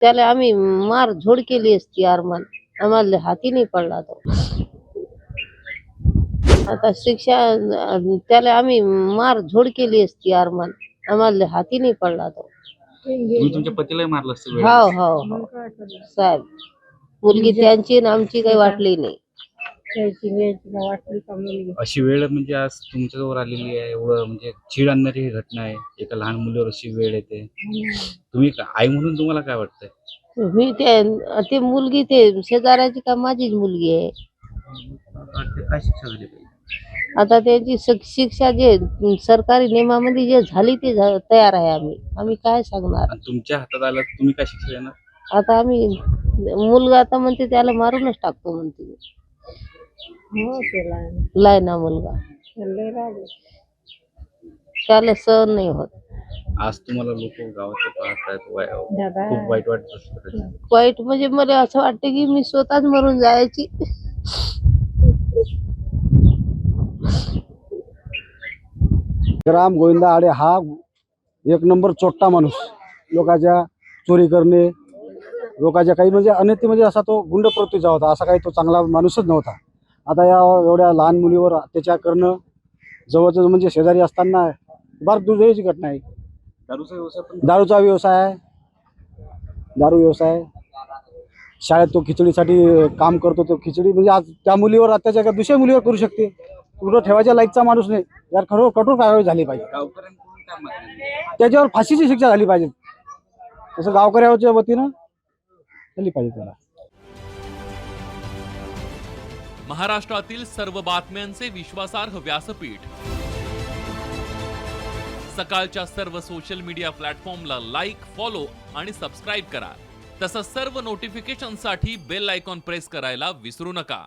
त्याला आम्ही मार झोड केली असती आम्हाला हाती नाही पडला तो. आता शिक्षा त्याला आम्ही मार झोड केली असती आम्हाला हाती नाही पडला तो. तुम्ही तुमच्या पतीला मारलं असतं हो हो हो साहेब, मुलगी त्यांची आणि आमची काही वाटली नाही. अशी वेळ म्हणजे आज तुमच्याजवळ आलेली आहे, एवढं म्हणजे चीड आणणारी ही घटना आहे. एका लहान मुलीवर अशी वेळ येते. तुम्ही आई म्हणून तुम्हाला काय वाटतंय? मी ते मुलगी ते शेजाऱ्याची का माझीच मुलगी आहे. काय शिक्षा झाली पाहिजे? आता त्यांची शिक्षा जे सरकारी नियमामध्ये जे झाली ते तयार आहे. आम्ही काय सांगणार. आणि तुमच्या हातात आलं तर तुम्ही काय शिक्षा देणार? आता आम्ही मुलगा आता म्हणते त्याला मारूनच टाकतो म्हणते. लायना मुलगा त्याला सहन नाही होत. आज तुम्हाला लोक गावात पाहतायत, खूप वाईट वाटत असेल. वाईट म्हणजे मला असं वाटतं की मी स्वतःच मरून जायची. राम गोविंदा आडे हा एक नंबर चोट्टा माणूस. लोकांच्या चोरी करणे, लोकांच्या काही म्हणजे अनैतिक म्हणजे असा तो गुंड प्रवृत्तीचा होता. असा काही तो चांगला माणूसच नव्हता. आता या एवढ्या लहान मुलीवर अत्याचार करणं जवळचं म्हणजे शेजारी असताना फार दुर्दैवाची घटना आहे. दारूचा व्यवसाय आहे, दारू व्यवसाय. शाळेत तो खिचडीसाठी काम करतो. तो खिचडी म्हणजे आज त्या मुलीवर अत्याचार का दुसऱ्या मुलीवर करू शकते. कुठं ठेवायच्या लायकचा माणूस नाही. यार खरोखर कठोर कारवाई झाली पाहिजे. त्याच्यावर फाशीची शिक्षा झाली पाहिजे. तसं गावकऱ्याच्या वतीनं झाली पाहिजे त्याला. महाराष्ट्रातील सर्व बातम्यांचे विश्वासार्ह व्यासपीठ, सकाळच्या सर्व सोशल मीडिया प्लॅटफॉर्मला लाईक, फॉलो आणि सबस्क्राईब करा. तसंच सर्व नोटिफिकेशनसाठी बेल आयकॉन प्रेस करायला विसरू नका.